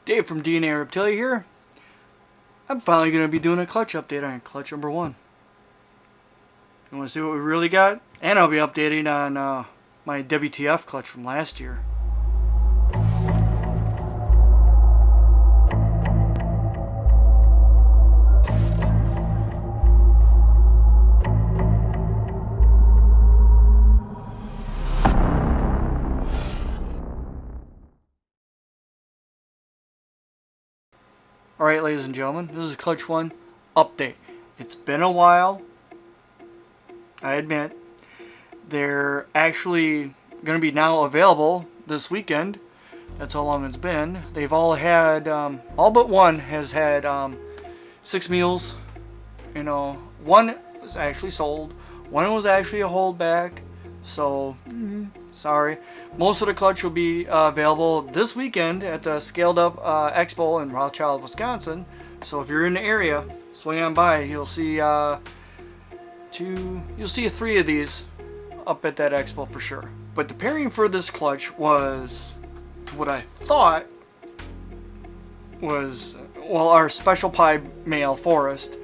Dave from DNA Reptilia here. I'm finally going to be doing a clutch update on clutch number 1. You want to see what we really got? And I'll be updating on my WTF clutch from last year. Alright, ladies and gentlemen, this is Clutch 1 update. It's been a while, I admit. They're actually going to be now available this weekend. That's how long it's been. They've all had, all but one has had 6 meals. You know, one was actually sold, one was actually a holdback. So, sorry. Most of the clutch will be available this weekend at the Scaled Up Expo in Rothschild, Wisconsin. So if you're in the area, swing on by. You'll see 3 of these up at that expo for sure. But the pairing for this clutch was to what I thought was, well, our special pie male Forest.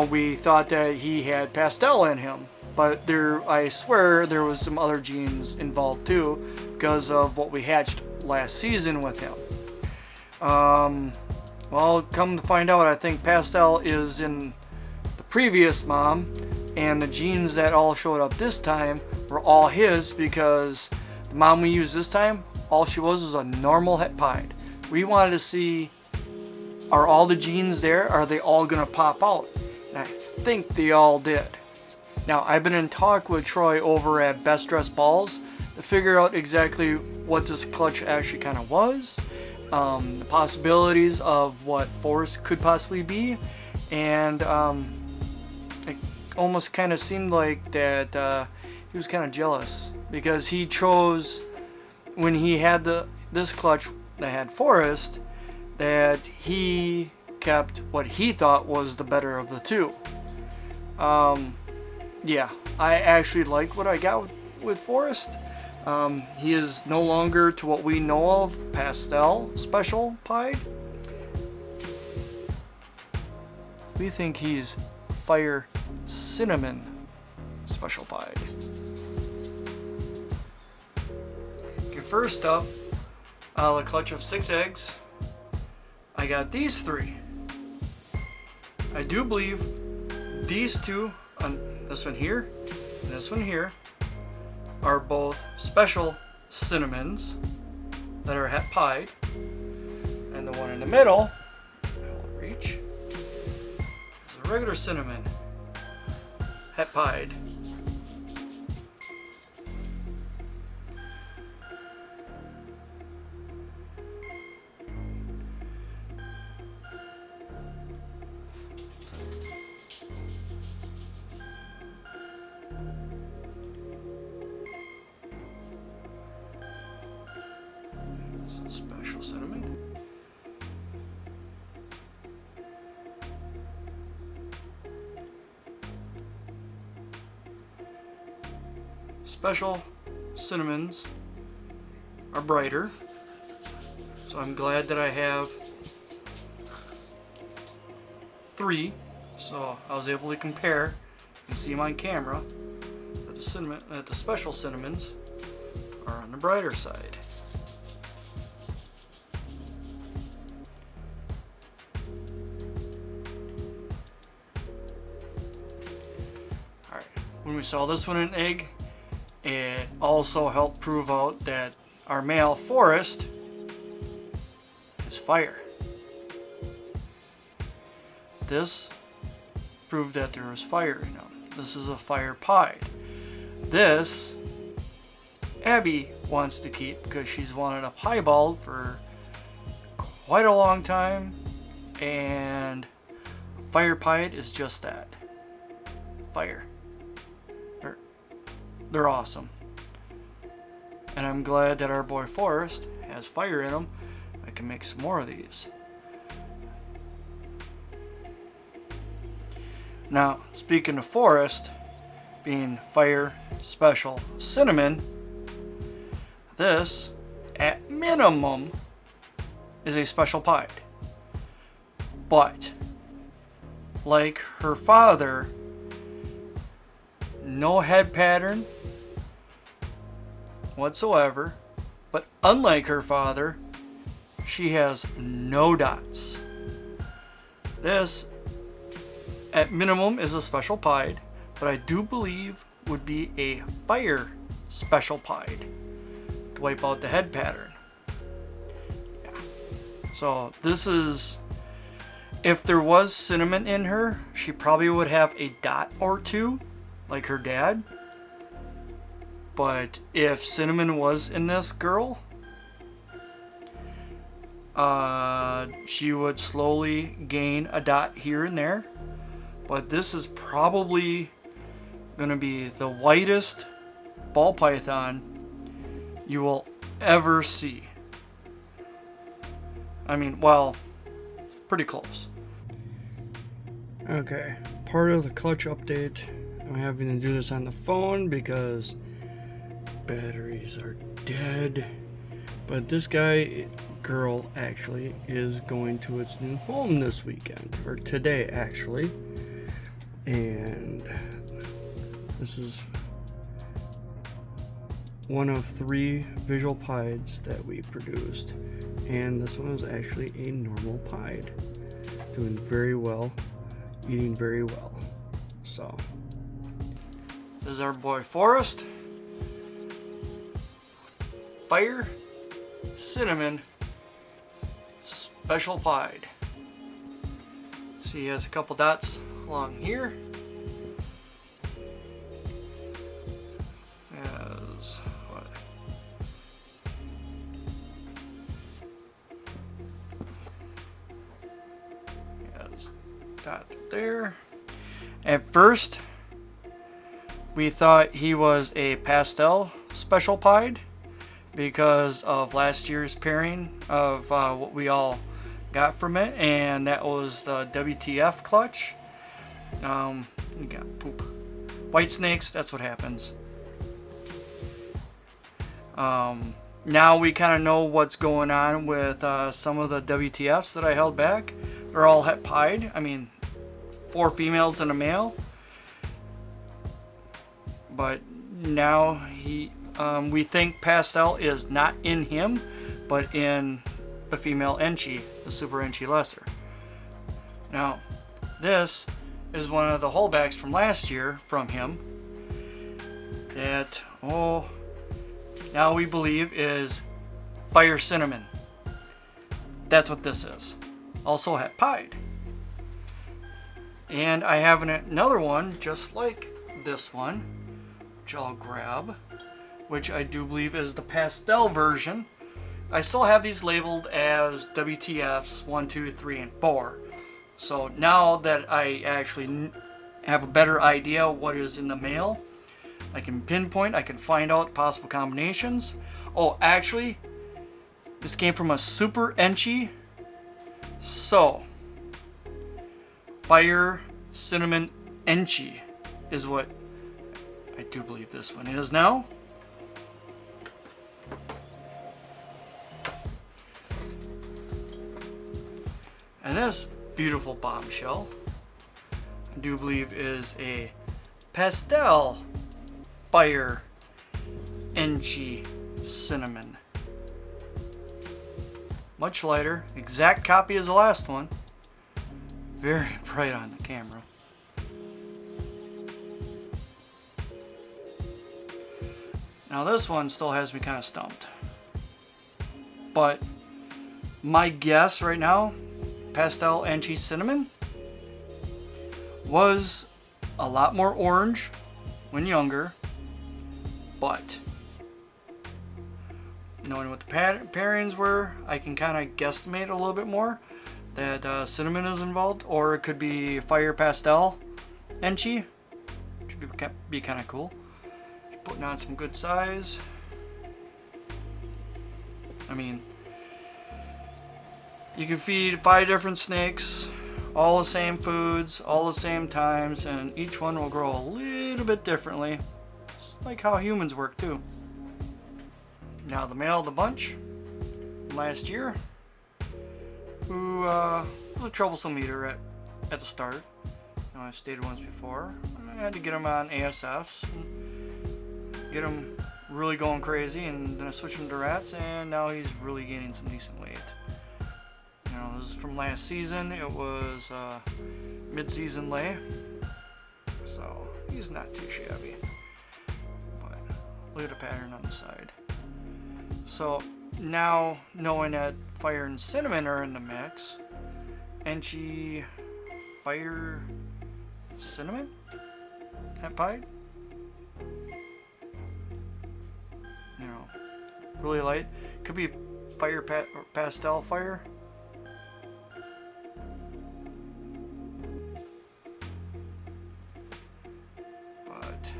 We thought that he had pastel in him. But I swear there was some other genes involved too, because of what we hatched last season with him. Well, come to find out, I think pastel is in the previous mom, and the genes that all showed up this time were all his, because the mom we used this time, all she was a normal het pied. We wanted to see, are all the genes there? Are they all gonna pop out? And I think they all did. Now, I've been in talk with Troy over at Best Dressed Balls to figure out exactly what this clutch actually kind of was, the possibilities of what Forrest could possibly be, and it almost kind of seemed like that he was kind of jealous because he chose, when he had this clutch that had Forrest, that he kept what he thought was the better of the two. Yeah, I actually like what I got with Forrest. He is no longer, to what we know of, pastel special pied. We think he's fire cinnamon special pied. Okay, first up, a clutch of 6 eggs. I got these 3. I do believe these 2, this one here and this one here, are both special cinnamons that are het pied, and the one in the middle, I will reach, is a regular cinnamon het pied. Special cinnamon. Special cinnamons are brighter, so I'm glad that I have 3, so I was able to compare and see them on camera that the special cinnamons are on the brighter side. When we saw this one in egg, it also helped prove out that our male Forrest is fire. This proved that there was fire in him. This is a fire pied. This, Abby wants to keep because she's wanted a piebald for quite a long time, and fire pied is just that. Fire. They're awesome. And I'm glad that our boy Forrest has fire in him. I can make some more of these. Now, speaking of Forrest being fire special cinnamon, this at minimum is a special pied. But, like her father, no head pattern whatsoever. But unlike her father, she has no dots. This, at minimum, is a special pied, but I do believe would be a fire special pied to wipe out the head pattern. Yeah. So this is, if there was cinnamon in her, she probably would have a dot or two, like her dad. But if cinnamon was in this girl, she would slowly gain a dot here and there. But this is probably going to be the whitest ball python you will ever see. I mean, well, pretty close. Okay, part of the clutch update, I'm having to do this on the phone because batteries are dead. But this girl actually is going to its new home this weekend, or today actually. And this is one of 3 visual pieds that we produced, and this one is actually a normal pied, doing very well, eating very well. So this is our boy Forrest, fire cinnamon special pied. See, he has a couple dots along here. As what? Has dot there. At first, we thought he was a pastel special pied because of last year's pairing of what we all got from it, and that was the WTF clutch. We got poop. White snakes, that's what happens. Now we kind of know what's going on with some of the WTFs that I held back. They're all het pied. I mean, 4 females and a male. But now we think pastel is not in him, but in the female Enchi, the Super Enchi Lesser. Now, this is one of the holdbacks from last year from him that, now we believe is fire cinnamon. That's what this is. Also het pied. And I have another one just like this one, which I'll grab, which I do believe is the pastel version. I still have these labeled as WTFs 1, 2, 3, and 4. So now that I actually have a better idea what is in the male, I can pinpoint, I can find out possible combinations. Oh, actually, this came from a Super Enchi. So, Fire Cinnamon Enchi is what I do believe this one is now. And this beautiful bombshell, I do believe is a pastel Fire Enchi Cinnamon. Much lighter, exact copy as the last one. Very bright on the camera. Now this one still has me kind of stumped. But my guess right now, pastel Enchi Cinnamon was a lot more orange when younger, but knowing what the pairings were, I can kind of guesstimate a little bit more that cinnamon is involved, or it could be fire pastel Enchi, which would be kind of cool. Just putting on some good size. I mean, you can feed 5 different snakes, all the same foods, all the same times, and each one will grow a little bit differently. It's like how humans work too. Now the male of the bunch last year who was a troublesome eater at the start. You know, I've stated once before. I had to get him on ASFs, and get him really going crazy, and then I switched him to rats, and now he's really gaining some decent weight. You know, this is from last season. It was mid-season lay, so he's not too shabby. But look at the pattern on the side. So now, knowing that Fire and Cinnamon are in the mix, and she Fire Cinnamon at Pied, you know, really light. Could be Fire or Pastel Fire. But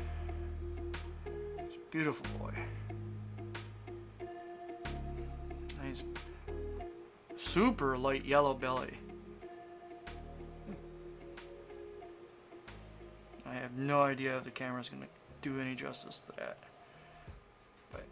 it's a beautiful boy. Nice, super light yellow belly. I have no idea if the camera's gonna do any justice to that, but